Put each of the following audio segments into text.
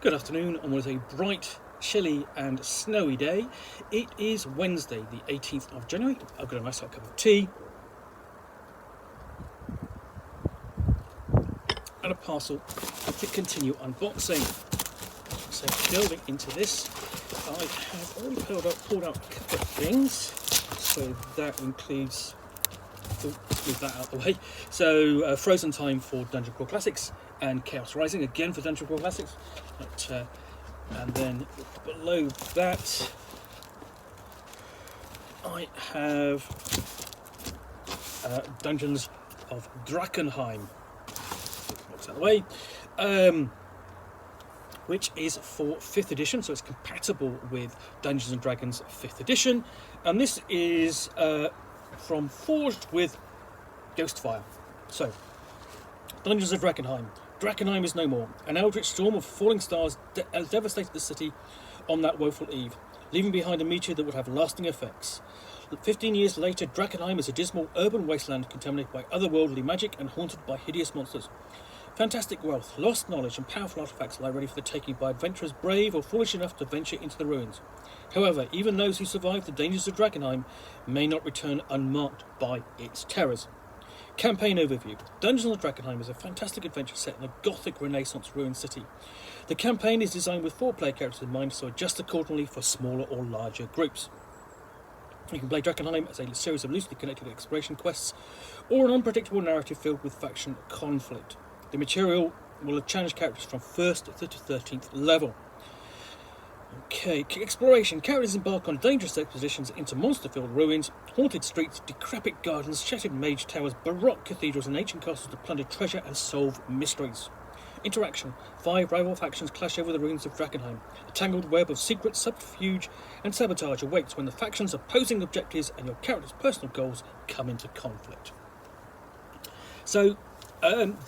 Good afternoon on what is a bright, chilly and snowy day. It is Wednesday the 18th of January. I've got a nice hot cup of tea and a parcel to continue unboxing. So delving into this, I have already pulled out a couple of things. So that includes, move that out of the way. So Frozen Time for Dungeon Crawl Classics and Chaos Rising again for Dungeon Crawl Classics. And then below that I have Dungeons of Drakkenheim, out of the way, which is for 5th edition, so it's compatible with Dungeons and Dragons 5th edition, and this is from Forged with Ghostfire. So, Dungeons of Drakkenheim. Drakkenheim is no more. An eldritch storm of falling stars devastated the city on that woeful eve, leaving behind a meteor that would have lasting effects. 15 years later, Drakkenheim is a dismal urban wasteland contaminated by otherworldly magic and haunted by hideous monsters. Fantastic wealth, lost knowledge and powerful artifacts lie ready for the taking by adventurers brave or foolish enough to venture into the ruins. However, even those who survive the dangers of Drakkenheim may not return unmarked by its terrors. Campaign overview. Dungeons of Drakkenheim is a fantastic adventure set in a gothic Renaissance ruined city. The campaign is designed with 4 player characters in mind, so adjust accordingly for smaller or larger groups. You can play Drakkenheim as a series of loosely connected exploration quests, or an unpredictable narrative filled with faction conflict. The material will challenge characters from 1st to 13th level. Okay, exploration. Characters embark on dangerous expeditions into monster-filled ruins, haunted streets, decrepit gardens, shattered mage towers, baroque cathedrals and ancient castles to plunder treasure and solve mysteries. Interaction. 5 rival factions clash over the ruins of Drakkenheim. A tangled web of secret subterfuge and sabotage awaits when the factions' opposing objectives and your character's personal goals come into conflict. So,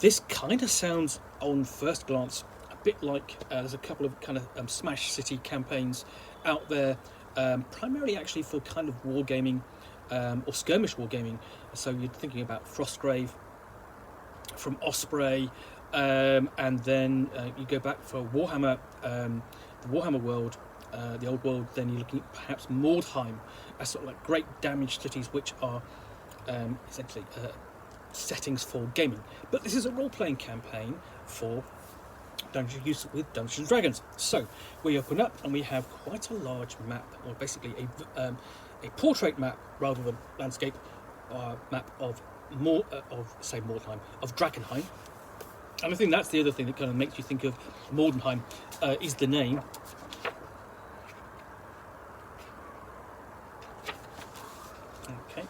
this kind of sounds, on first glance, bit like there's a couple of kind of Smash City campaigns out there, primarily actually for kind of wargaming or skirmish wargaming. So you're thinking about Frostgrave from Osprey, and then you go back for Warhammer, the Warhammer world, the old world. Then you're looking at perhaps Mordheim as sort of like great damaged cities, which are essentially settings for gaming. But this is a role-playing campaign for Dungeons and Dragons. So we open up and we have quite a large map, or basically a portrait map rather than landscape map of Mordheim, of Drakkenheim. And I think that's the other thing that kind of makes you think of Mordenheim, is the name. Okay.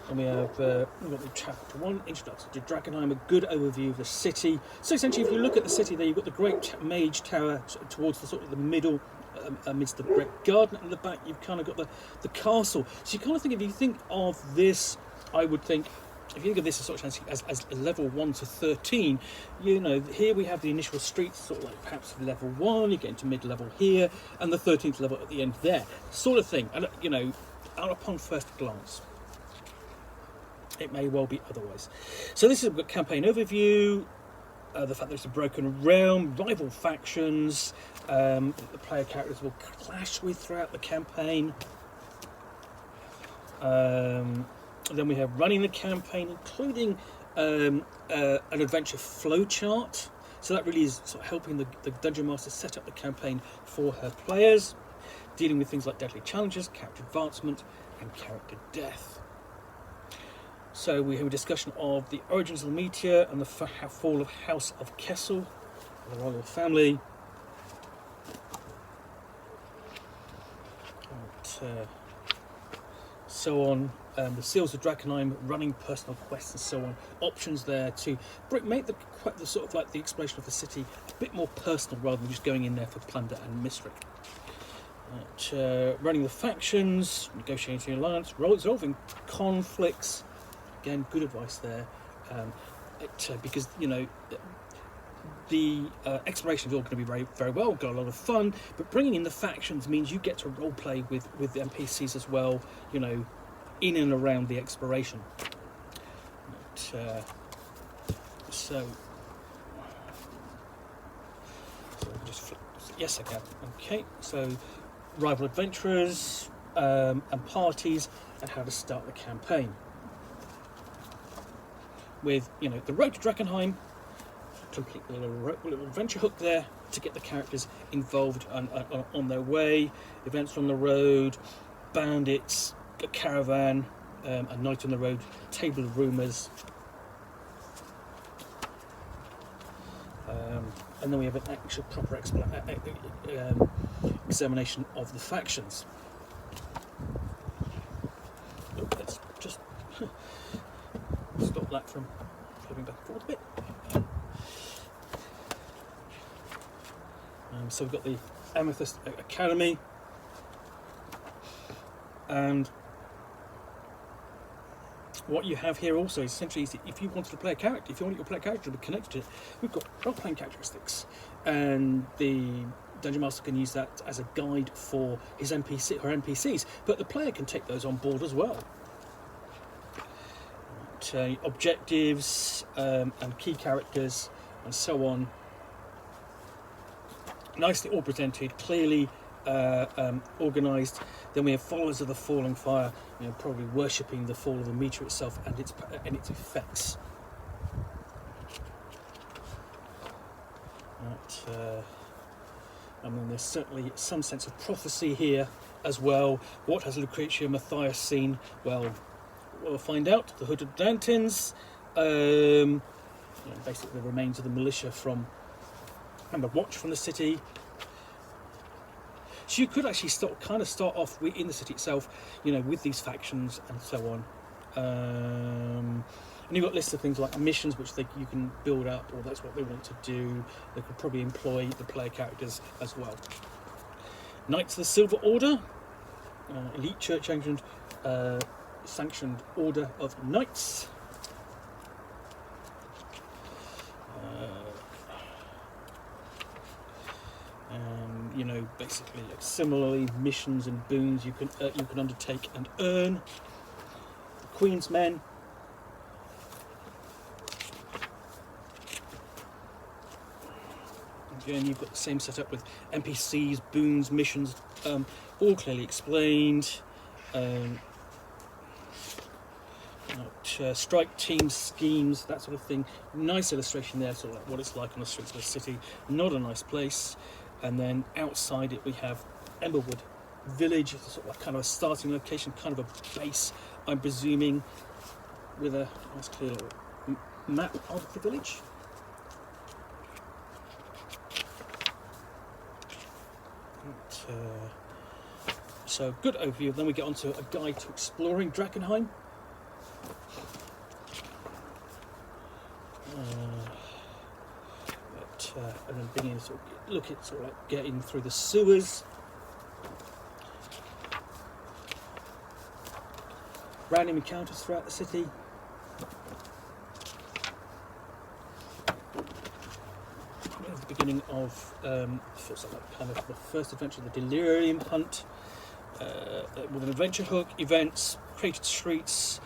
And we have we've got the chapter 1, Introduction to Drakkenheim, a good overview of the city. So essentially, if you look at the city there, you've got the great mage tower towards the sort of the middle, amidst the brick garden, and at the back you've kind of got the castle. So you kind of think, if you think of this, I would think, if you think of this as sort of as level 1 to 13, you know, here we have the initial streets, sort of like perhaps level 1, you get into mid-level here, and the 13th level at the end there, sort of thing. And you know, out upon first glance, it may well be otherwise. So this is a campaign overview, the fact that it's a broken realm, rival factions, that the player characters will clash with throughout the campaign. Then we have running the campaign, including an adventure flowchart. So that really is sort of helping the Dungeon Master set up the campaign for her players, dealing with things like deadly challenges, character advancement, and character death. So we have a discussion of the origins of the meteor and the fall of House of Kessel, the royal family. And, so on. The Seals of Drakkenheim, running personal quests and so on. Options there to make the sort of like the exploration of the city a bit more personal rather than just going in there for plunder and mystery. Running the factions, negotiating alliance, resolving conflicts. Again, good advice there, because you know the exploration is all going to be very, very well, got a lot of fun, but bringing in the factions means you get to role play with the NPCs as well, you know, in and around the exploration. So just flip. Yes, I can. Okay, so rival adventurers and parties and how to start the campaign. With, you know, the road to Drakkenheim, complete the little adventure hook there to get the characters involved on their way, events on the road, bandits, a caravan, a night on the road, table of rumours. And then we have an actual proper examination of the factions. Oh, let's just stop that from flipping back and forth a bit. So we've got the Amethyst Academy, and what you have here also is essentially if you wanted to play a character, if you want your player character to be connected to it, we've got role-playing characteristics, and the Dungeon Master can use that as a guide for his NPCs, but the player can take those on board as well. Objectives and key characters and so on. Nicely all presented, clearly organised. Then we have followers of the falling fire, you know, probably worshipping the fall of the meteor itself and its effects. I mean, there's certainly some sense of prophecy here as well. What has Lucretia Matthias seen? Well, we'll find out. The Hooded Lanterns, you know, basically the remains of the militia and the watch from the city. So you could actually start off in the city itself, you know, with these factions and so on. And you've got lists of things like missions which you can build up, or that's what they want to do. They could probably employ the player characters as well. Knights of the Silver Order, elite church sanctioned order of knights. You know, basically, similarly, missions and boons you can undertake and earn. The Queen's Men. Again, you've got the same setup with NPCs, boons, missions, all clearly explained. Strike teams, schemes, that sort of thing. Nice illustration there, sort of like what it's like on the streets of a city. Not a nice place. And then outside it we have Emberwood Village, sort of like kind of a starting location, kind of a base, I'm presuming, with a nice clear little map of the village. So good overview. Then we get on to a guide to exploring Drakkenheim. And then beginning to sort of look at sort of like getting through the sewers. Random encounters throughout the city. At the beginning of feels like kind of the first adventure, the Delirium Hunt, with an adventure hook, events, created streets,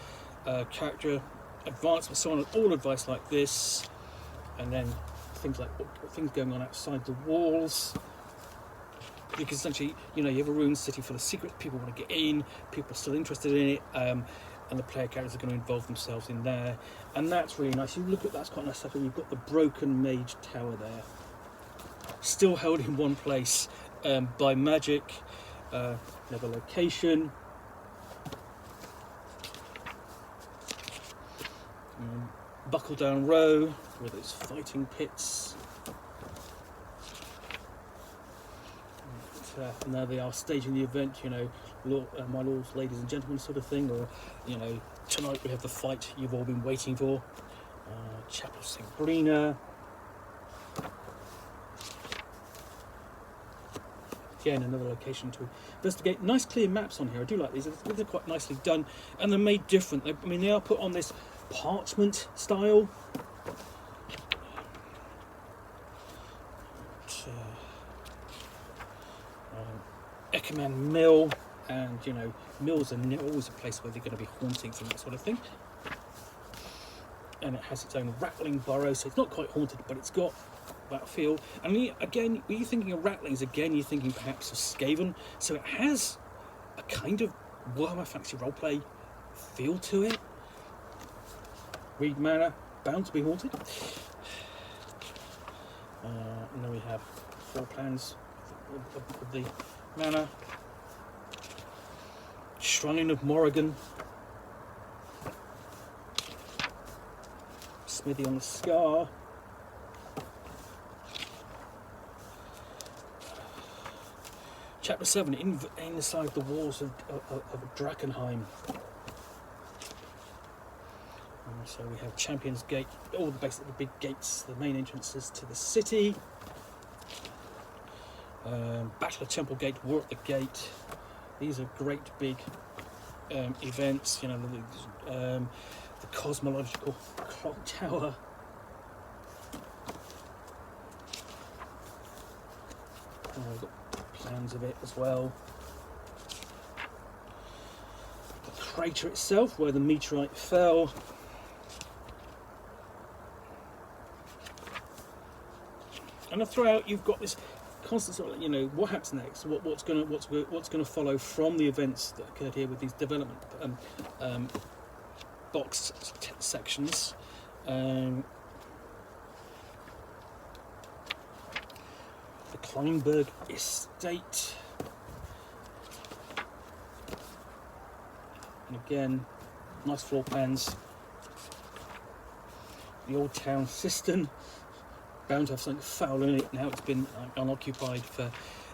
character advancement, so on, all advice like this, and then things like things going on outside the walls, because essentially, you know, you have a ruined city full of secrets, people want to get in, people are still interested in it, and the player characters are going to involve themselves in there, and that's really nice. You look at that's quite nice. You've got the broken mage tower there, still held in one place by magic. Another location. Buckle Down Row with its fighting pits. And there they are staging the event, you know, my lords, ladies and gentlemen sort of thing, or, you know, tonight we have the fight you've all been waiting for. Chapel of Sabrina. Again, another location to investigate. Nice clear maps on here. I do like these. They're quite nicely done, and they're made different. I mean, they are put on this parchment style. Eckerman Mill, and you know, mills are always a place where they're going to be hauntings and that sort of thing. and it has its own rattling burrow, so it's not quite haunted, but it's got that feel. And again, when you're thinking of rattlings, again you're thinking perhaps of Skaven, so it has a kind of Warhammer Fantasy roleplay feel to it. Reed Manor, bound to be haunted. And then we have floor plans of the manor. Shrine of Morrigan. Smithy on the Scar. Chapter 7, inside the walls of Drakkenheim. So we have Champion's Gate, all basically the big gates, the main entrances to the city. Battle of Temple Gate, War at the Gate. These are great big events. You know, the cosmological clock tower. We've got plans of it as well. The crater itself, where the meteorite fell. And throughout, you've got this constant sort of, you know, what happens next? What's going to follow from the events that occurred here with these development box sections. The Kleinberg Estate, and again, nice floor plans. The Old Town Cistern. Bound to have something foul in it now. It's been unoccupied for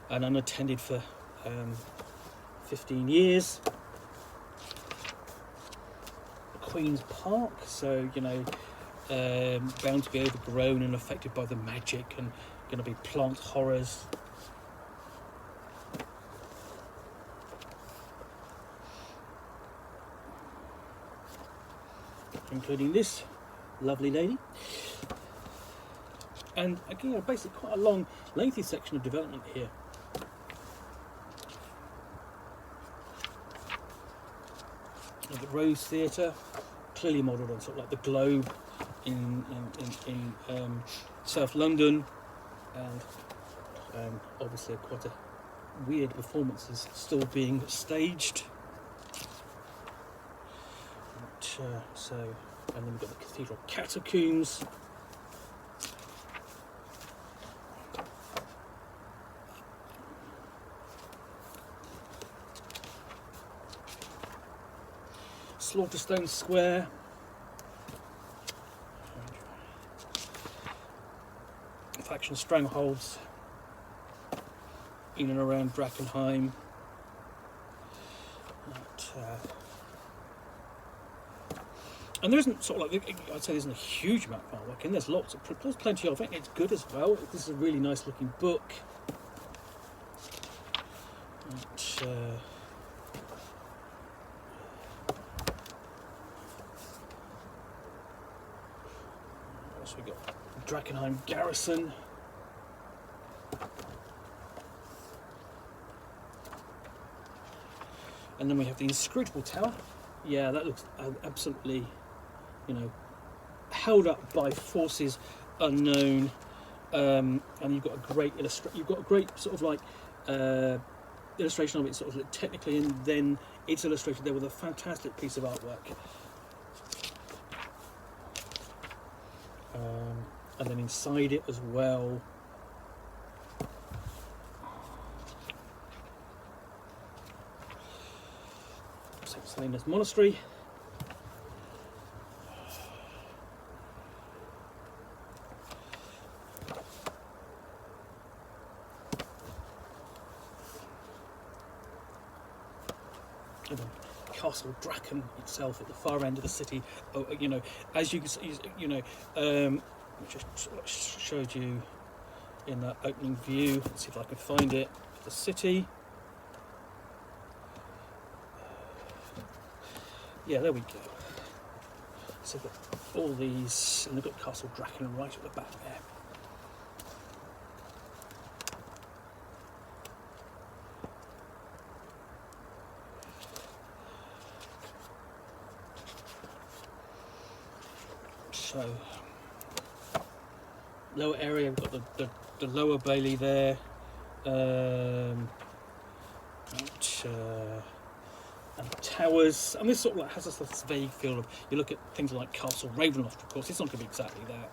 and unattended for 15 years. The Queen's Park, so you know, bound to be overgrown and affected by the magic, and going to be plant horrors. Including this lovely lady. And again, basically quite a long, lengthy section of development here. And the Rose Theatre, clearly modelled on sort of like the Globe in South London, and obviously quite a weird performances still being staged. And then we've got the Cathedral Catacombs. Slaughterstone Square. Faction strongholds in and around Drakkenheim. And there isn't sort of like, I'd say there isn't a huge amount of artwork in. There's plenty of it. It's good as well. This is a really nice looking book. So we got Drakkenheim Garrison. And then we have the Inscrutable Tower. Yeah, that looks absolutely, you know, held up by forces unknown. And you've got a great sort of like illustration of it, sort of technically, and then it's illustrated there with a fantastic piece of artwork. And then inside it as well, St. Selena's Monastery. And then Castle Draken itself at the far end of the city. You know, as you can see, you know, which I showed you in that opening view. Let's see if I can find it. The city. Yeah, there we go. So we've got all these, and they've got Castle Draken right at the back there. So lower area, we've got the lower bailey there. And towers, and this sort of like has this vague feel of, you look at things like Castle Ravenloft, of course, it's not going to be exactly that,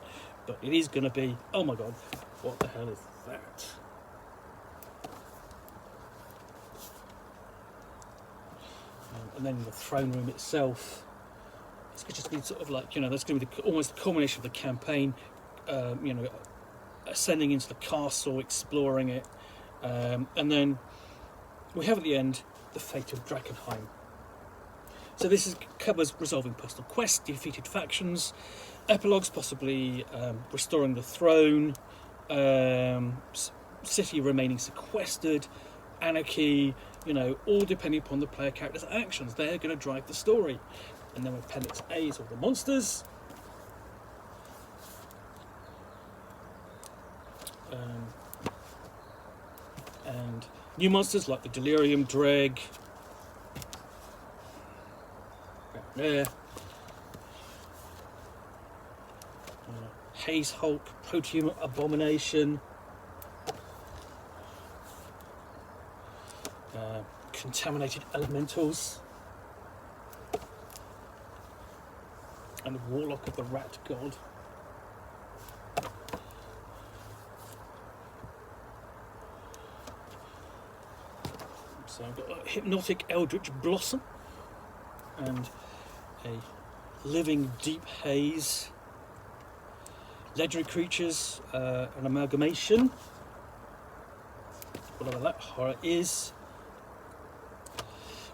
but it is going to be, oh my god, what the hell is that? And then the throne room itself, it's just been sort of like, you know, that's going to be almost the culmination of the campaign, you know, ascending into the castle, exploring it, and then we have at the end the fate of Drakkenheim. So this covers resolving personal quests, defeated factions, epilogues, possibly restoring the throne, city remaining sequestered, anarchy, you know, all depending upon the player character's actions. They're going to drive the story. And then Appendix A is all the monsters. And new monsters like the Delirium Dreg. There. Haze Hulk, Proteum Abomination. Contaminated Elementals. And Warlock of the Rat God. So I've got a Hypnotic Eldritch Blossom and a Living Deep Haze. Legendary Creatures, an amalgamation, whatever that horror is.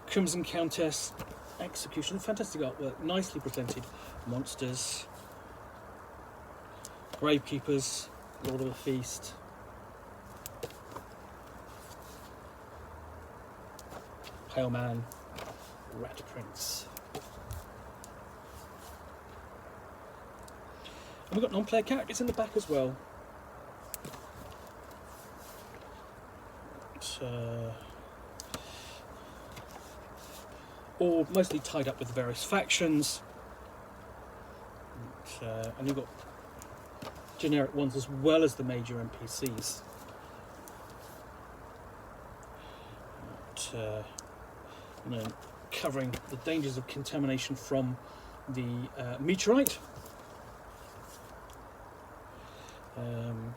Crimson Countess, Execution, fantastic artwork, nicely presented monsters. Gravekeepers, Lord of the Feast. Pale Man, Rat Prince. And we've got non-player characters in the back as well. All mostly tied up with the various factions. And you've got generic ones as well as the major NPCs. And then covering the dangers of contamination from the meteorite.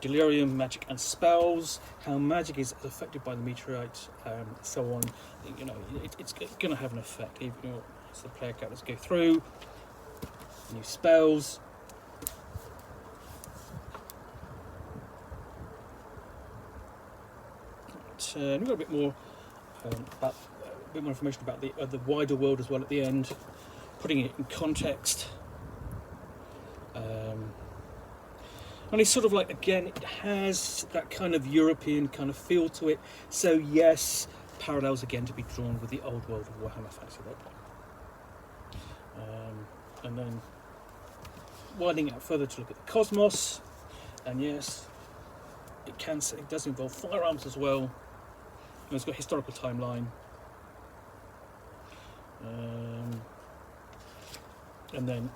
Delirium, magic and spells, how magic is affected by the meteorite, so on. You know, it's going to have an effect, even as the player characters go through. New spells. And we've got a bit more information about the wider world as well at the end, putting it in context. And it's sort of like, again, it has that kind of European kind of feel to it. So yes, parallels again to be drawn with the old world of Warhammer Fantasy Roleplay. And then widening out further to look at the cosmos. And yes, it does involve firearms as well. And it's got a historical timeline. And then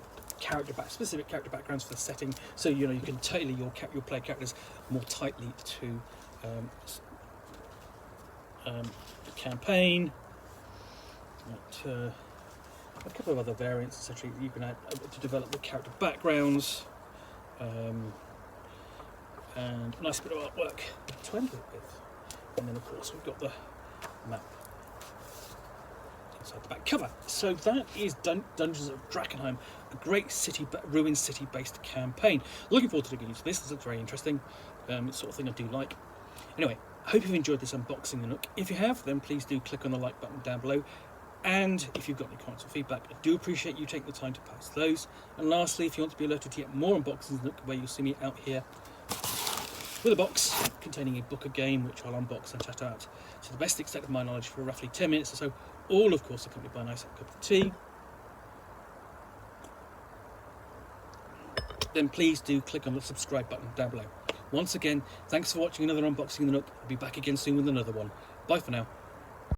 specific character backgrounds for the setting, so you know you can tailor your player characters more tightly to the campaign. A couple of other variants essentially you can add to develop the character backgrounds, and a nice bit of artwork to end it with. And then of course we've got the map inside the back cover. So that is Dungeons of Drakkenheim, a great ruined city-based campaign. Looking forward to looking into this. This looks very interesting. It's the sort of thing I do like. Anyway, I hope you've enjoyed this unboxing of Nook. If you have, then please do click on the like button down below. And if you've got any comments or feedback, I do appreciate you taking the time to post those. And lastly, if you want to be alerted to yet more unboxings of Nook, where you'll see me out here with a box containing a book, a game, which I'll unbox and chat out to the best extent of my knowledge for roughly 10 minutes or so, all of course accompanied by a nice cup of tea, then please do click on the subscribe button down below. Once again, thanks for watching another unboxing of the Nook. I'll be back again soon with another one. Bye for now.